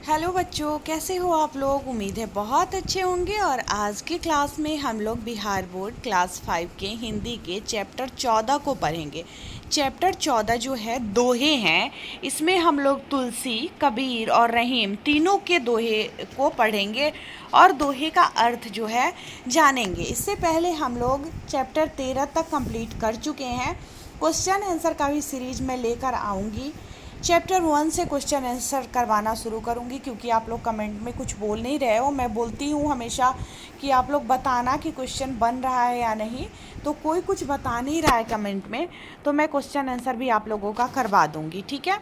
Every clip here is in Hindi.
हेलो बच्चों, कैसे हो आप लोग। उम्मीद है बहुत अच्छे होंगे। और आज के क्लास में हम लोग बिहार बोर्ड क्लास 5 के हिंदी के चैप्टर 14 को पढ़ेंगे। चैप्टर 14 जो है दोहे हैं। इसमें हम लोग तुलसी, कबीर और रहीम तीनों के दोहे को पढ़ेंगे और दोहे का अर्थ जो है जानेंगे। इससे पहले हम लोग चैप्टर 13 तक कंप्लीट कर चुके हैं। क्वेश्चन आंसर का भी सीरीज में लेकर आऊँगी। चैप्टर 1 से क्वेश्चन आंसर करवाना शुरू करूँगी, क्योंकि आप लोग कमेंट में कुछ बोल नहीं रहे हो। मैं बोलती हूँ हमेशा कि आप लोग बताना कि क्वेश्चन बन रहा है या नहीं, तो कोई कुछ बता नहीं रहा है कमेंट में, तो मैं क्वेश्चन आंसर भी आप लोगों का करवा दूँगी, ठीक है।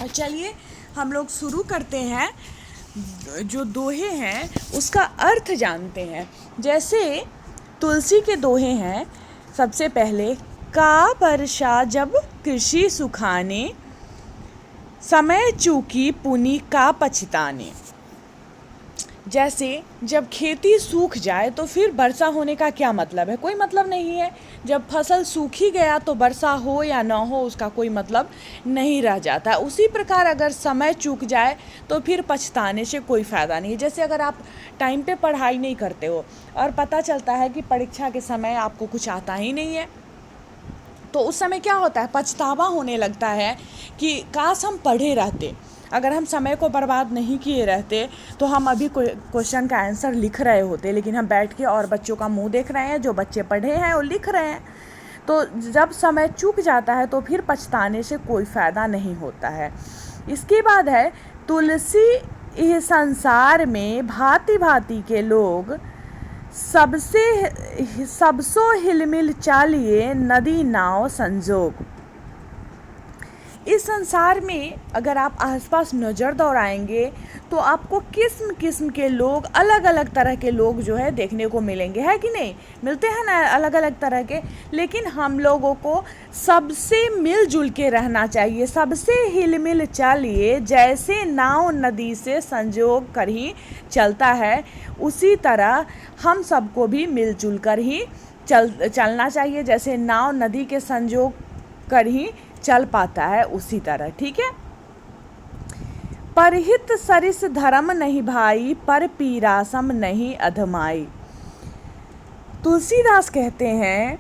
और चलिए हम लोग शुरू करते हैं। जो दोहे हैं उसका अर्थ जानते हैं। जैसे तुलसी के दोहे हैं। सबसे पहले, का वर्षा जब कृषि सुखाने, समय चूकी पुनि का पछताने। जैसे जब खेती सूख जाए तो फिर वर्षा होने का क्या मतलब है, कोई मतलब नहीं है। जब फसल सूख ही गया तो वर्षा हो या ना हो उसका कोई मतलब नहीं रह जाता। उसी प्रकार अगर समय चूक जाए तो फिर पछताने से कोई फ़ायदा नहीं है। जैसे अगर आप टाइम पे पढ़ाई नहीं करते हो और पता चलता है कि परीक्षा के समय आपको कुछ आता ही नहीं है, तो उस समय क्या होता है, पछतावा होने लगता है कि काश हम पढ़े रहते। अगर हम समय को बर्बाद नहीं किए रहते तो हम अभी क्वेश्चन का आंसर लिख रहे होते, लेकिन हम बैठ के और बच्चों का मुंह देख रहे हैं। जो बच्चे पढ़े हैं वो लिख रहे हैं। तो जब समय चूक जाता है तो फिर पछताने से कोई फ़ायदा नहीं होता है। इसके बाद है, तुलसी इस संसार में भांति भांति के लोग, सबसो हिलमिल चालिए नदी नाव संजोग। इस संसार में अगर आप आसपास नज़र दौड़ाएंगे तो आपको किस्म किस्म के लोग, अलग अलग तरह के लोग जो है देखने को मिलेंगे, है कि नहीं। मिलते हैं ना अलग अलग तरह के। लेकिन हम लोगों को सबसे मिलजुल के रहना चाहिए, सबसे हिलमिल चालिए। जैसे नाव नदी से संजोग कर ही चलता है, उसी तरह हम सबको भी मिलजुल कर ही चलना चाहिए। जैसे नाव नदी के संजोग कर ही चल पाता है, उसी तरह, ठीक है। परहित सरिस धर्म नहीं भाई, पर पीरासम नहीं अधमाई। तुलसीदास कहते हैं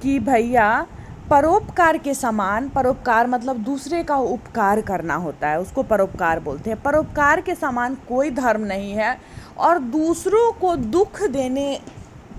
कि भैया, परोपकार के समान, परोपकार मतलब दूसरे का उपकार करना होता है, उसको परोपकार बोलते हैं। परोपकार के समान कोई धर्म नहीं है और दूसरों को दुख देने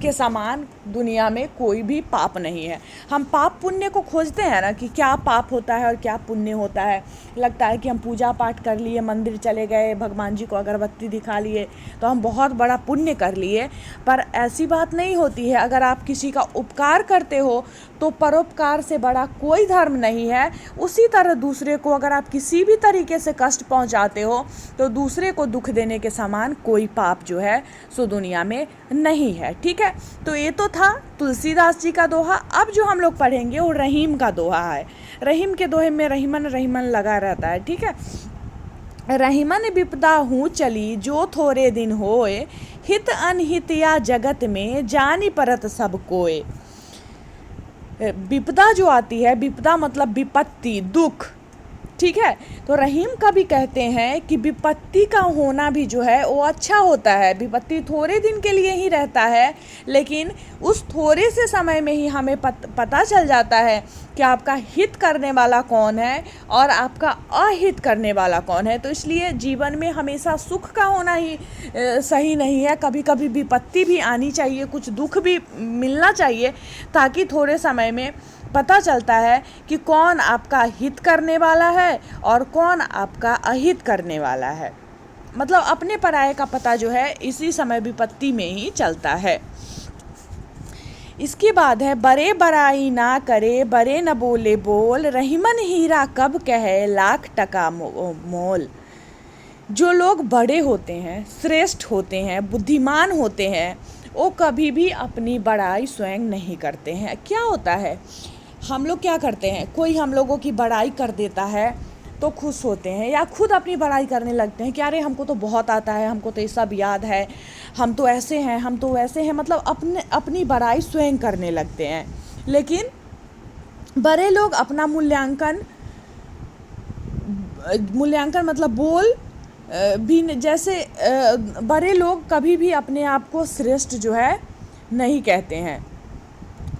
के समान दुनिया में कोई भी पाप नहीं है। हम पाप पुण्य को खोजते हैं ना कि क्या पाप होता है और क्या पुण्य होता है। लगता है कि हम पूजा पाठ कर लिए, मंदिर चले गए, भगवान जी को अगरबत्ती दिखा लिए तो हम बहुत बड़ा पुण्य कर लिए, पर ऐसी बात नहीं होती है। अगर आप किसी का उपकार करते हो तो परोपकार से बड़ा कोई धर्म नहीं है। उसी तरह दूसरे को अगर आप किसी भी तरीके से कष्ट पहुंचाते हो तो दूसरे को दुख देने के समान कोई पाप जो है सो दुनिया में नहीं है, ठीक है। तो ये तो था तुलसीदास जी का दोहा। अब जो हम लोग पढ़ेंगे वो रहीम का दोहा है। रहीम के दोहे में रहीमन रहीमन लगा रहता है, ठीक है। रहीमन विपदा हूँ चली, जो थोड़े दिन होए, हित अनहित या जगत में जानी परत सब कोय। विपदा जो आती है, विपदा मतलब विपत्ति, दुख, ठीक है। तो रहीम का भी कहते हैं कि विपत्ति का होना भी जो है वो अच्छा होता है। विपत्ति थोड़े दिन के लिए ही रहता है, लेकिन उस थोड़े से समय में ही हमें पता चल जाता है कि आपका हित करने वाला कौन है और आपका अहित करने वाला कौन है। तो इसलिए जीवन में हमेशा सुख का होना ही सही नहीं है। कभी कभी विपत्ति भी आनी चाहिए, कुछ दुख भी मिलना चाहिए, ताकि थोड़े समय में पता चलता है कि कौन आपका हित करने वाला है और कौन आपका अहित करने वाला है। मतलब अपने पराये का पता जो है इसी समय विपत्ति में ही चलता है। इसके बाद है, बड़े बड़ाई ना करे, बड़े न बोले बोल, रहीमन हीरा कब कहे, लाख टका मोल। जो लोग बड़े होते हैं, श्रेष्ठ होते हैं, बुद्धिमान होते हैं, वो कभी भी अपनी बड़ाई स्वयं नहीं करते हैं। क्या होता है, हम लोग क्या करते हैं, कोई हम लोगों की बड़ाई कर देता है तो खुश होते हैं, या खुद अपनी बड़ाई करने लगते हैं कि अरे हमको तो बहुत आता है, हमको तो ये सब याद है, हम तो ऐसे हैं, हम तो वैसे हैं। मतलब अपनी बड़ाई स्वयं करने लगते हैं। लेकिन बड़े लोग अपना मूल्यांकन मतलब बोल जैसे बड़े लोग कभी भी अपने आप को श्रेष्ठ जो है नहीं कहते हैं,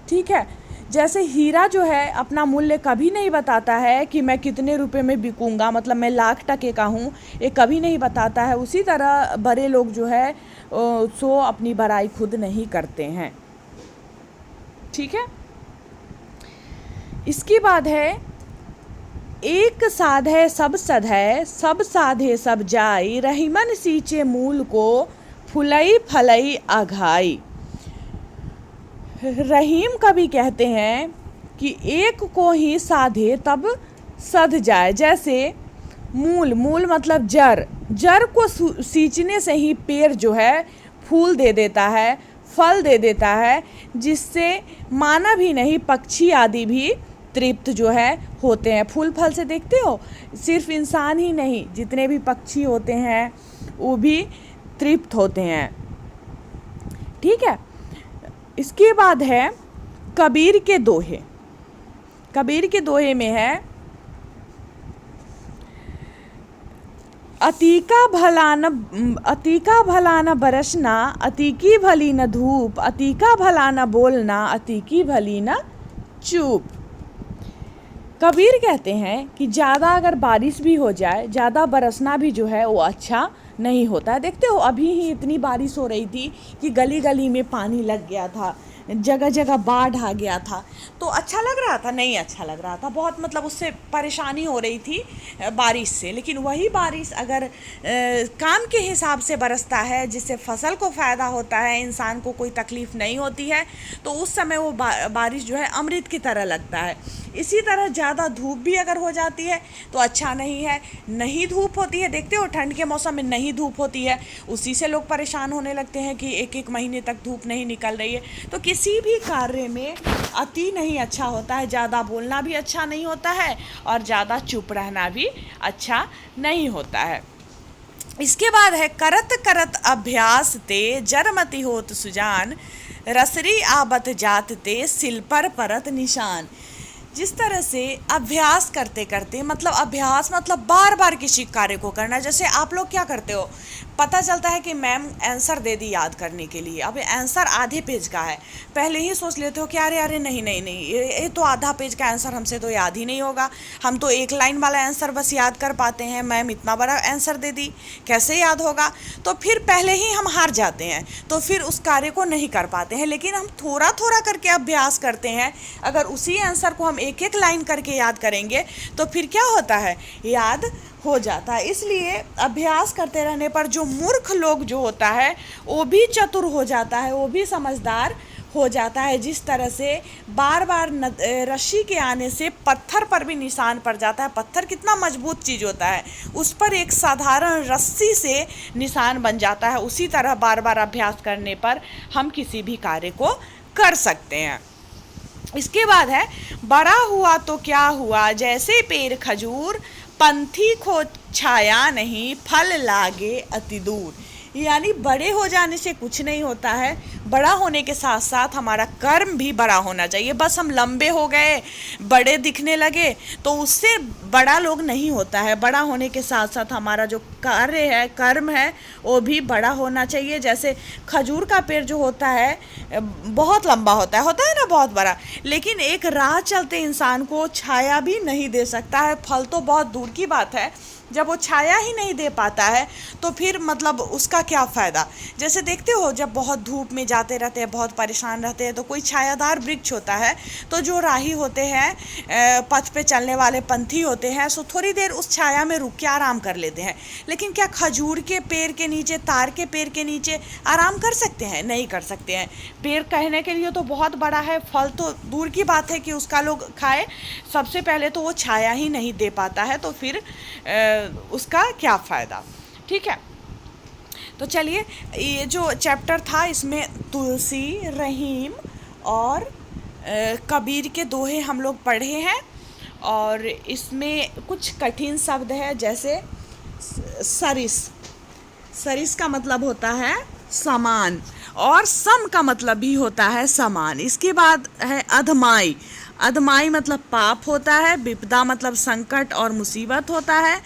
ठीक है। जैसे हीरा जो है अपना मूल्य कभी नहीं बताता है कि मैं कितने रुपए में बिकूंगा, मतलब मैं लाख टके का हूँ, ये कभी नहीं बताता है। उसी तरह बड़े लोग जो है सो अपनी बड़ाई खुद नहीं करते हैं, ठीक है। इसके बाद है एक साधे सब सधै, सब साधे सब जाई, रहीमन सींचे मूल को, फुलई फलई अघाई। रहीम कवि कहते हैं कि एक को ही साधे तब सध जाए। जैसे मूल मतलब जड़ को सींचने से ही पेड़ जो है फूल दे देता है, फल दे देता है, जिससे मानव ही नहीं पक्षी आदि भी तृप्त जो है होते हैं। फूल फल से देखते हो, सिर्फ इंसान ही नहीं, जितने भी पक्षी होते हैं वो भी तृप्त होते हैं, ठीक है। इसके बाद है कबीर के दोहे। कबीर के दोहे में है अतिका भला न बरसना, अतिकी भली न धूप, अतिका भला न बोलना, अतिकी भली न चुप। कबीर कहते हैं कि ज़्यादा अगर बारिश भी हो जाए, ज़्यादा बरसना भी जो है वो अच्छा नहीं होता है। देखते हो अभी ही इतनी बारिश हो रही थी कि गली गली में पानी लग गया था, जगह जगह बाढ़ आ गया था। तो अच्छा लग रहा था? नहीं अच्छा लग रहा था, बहुत मतलब उससे परेशानी हो रही थी बारिश से। लेकिन वही बारिश अगर काम के हिसाब से बरसता है, जिससे फसल को फ़ायदा होता है, इंसान को कोई तकलीफ़ नहीं होती है, तो उस समय वो बारिश जो है अमृत की तरह लगता है। इसी तरह ज़्यादा धूप भी अगर हो जाती है तो अच्छा नहीं है। नहीं धूप होती है, देखते हो ठंड के मौसम में नहीं धूप होती है, उसी से लोग परेशान होने लगते हैं कि एक एक महीने तक धूप नहीं निकल रही है। तो किसी भी कार्य में अति नहीं अच्छा होता है, ज़्यादा बोलना भी अच्छा नहीं होता है और ज़्यादा चुप रहना भी अच्छा नहीं होता है। इसके बाद है करत करत अभ्यास ते, जरमति होत सुजान, रसरी आबत जात ते, सिल पर परत निशान। जिस तरह से अभ्यास करते करते, मतलब अभ्यास मतलब बार बार किसी कार्य को करना। जैसे आप लोग क्या करते हो, पता चलता है कि मैम आंसर दे दी याद करने के लिए, अब आंसर आधे पेज का है, पहले ही सोच लेते हो कि अरे अरे नहीं नहीं नहीं, ये तो आधा पेज का आंसर हमसे तो याद ही नहीं होगा, हम तो एक लाइन वाला आंसर बस याद कर पाते हैं, मैम इतना बड़ा आंसर दे दी, कैसे याद होगा। तो फिर पहले ही हम हार जाते हैं, तो फिर उस कार्य को नहीं कर पाते हैं। लेकिन हम थोड़ा थोड़ा करके अभ्यास करते हैं, अगर उसी आंसर को हम एक एक लाइन करके याद करेंगे तो फिर क्या होता है, याद हो जाता है। इसलिए अभ्यास करते रहने पर जो मूर्ख लोग जो होता है वो भी चतुर हो जाता है, वो भी समझदार हो जाता है। जिस तरह से बार बार रस्सी के आने से पत्थर पर भी निशान पड़ जाता है। पत्थर कितना मजबूत चीज़ होता है, उस पर एक साधारण रस्सी से निशान बन जाता है। उसी तरह बार बार अभ्यास करने पर हम किसी भी कार्य को कर सकते हैं। इसके बाद है बड़ा हुआ तो क्या हुआ, जैसे पेड़ खजूर, पंथी को छाया नहीं, फल लागे अति दूर। यानी बड़े हो जाने से कुछ नहीं होता है, बड़ा होने के साथ साथ हमारा कर्म भी बड़ा होना चाहिए। बस हम लंबे हो गए, बड़े दिखने लगे तो उससे बड़ा लोग नहीं होता है। बड़ा होने के साथ साथ हमारा जो कार्य है, कर्म है, वो भी बड़ा होना चाहिए। जैसे खजूर का पेड़ जो होता है बहुत लंबा होता है ना, बहुत बड़ा, लेकिन एक राह चलते इंसान को छाया भी नहीं दे सकता है। फल तो बहुत दूर की बात है, जब वो छाया ही नहीं दे पाता है तो फिर मतलब उसका क्या फ़ायदा। जैसे देखते हो जब बहुत धूप में जाते रहते हैं, बहुत परेशान रहते हैं, तो कोई छायादार वृक्ष होता है, तो जो राही होते हैं, पथ पे चलने वाले पंथी होते हैं, सो थोड़ी देर उस छाया में रुक के आराम कर लेते हैं। लेकिन क्या खजूर के पेड़ के नीचे, तार के पेड़ के नीचे आराम कर सकते हैं? नहीं कर सकते हैं। पेड़ कहने के लिए तो बहुत बड़ा है, फल तो दूर की बात है कि उसका लोग खाए, सबसे पहले तो वो छाया ही नहीं दे पाता है, तो फिर उसका क्या फ़ायदा। ठीक है, तो चलिए, ये जो चैप्टर था इसमें तुलसी, रहीम और कबीर के दोहे हम लोग पढ़े हैं। और इसमें कुछ कठिन शब्द है, जैसे सरिस। सरिस का मतलब होता है समान, और सम का मतलब भी होता है समान। इसके बाद है अधमाई। अधमाई मतलब पाप होता है। विपदा मतलब संकट और मुसीबत होता है।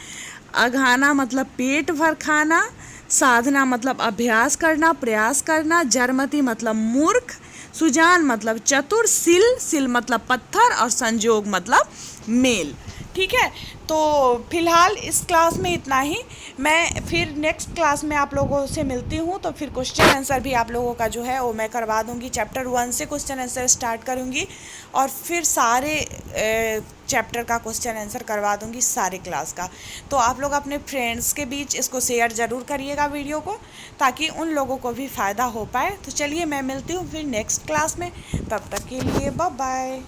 अघाना मतलब पेट भर खाना, साधना मतलब अभ्यास करना, प्रयास करना, जरमति मतलब मूर्ख, सुजान मतलब चतुर, सिल मतलब पत्थर और संजोग मतलब मेल। ठीक है, तो फिलहाल इस क्लास में इतना ही। मैं फिर नेक्स्ट क्लास में आप लोगों से मिलती हूँ, तो फिर क्वेश्चन आंसर भी आप लोगों का जो है वो मैं करवा दूँगी। चैप्टर 1 से क्वेश्चन आंसर स्टार्ट करूँगी और फिर सारे चैप्टर का क्वेश्चन आंसर करवा दूँगी, सारे क्लास का। तो आप लोग अपने फ्रेंड्स के बीच इसको शेयर ज़रूर करिएगा वीडियो को, ताकि उन लोगों को भी फ़ायदा हो पाए। तो चलिए मैं मिलती हूँ फिर नेक्स्ट क्लास में, तब तक के लिए बाय बाय।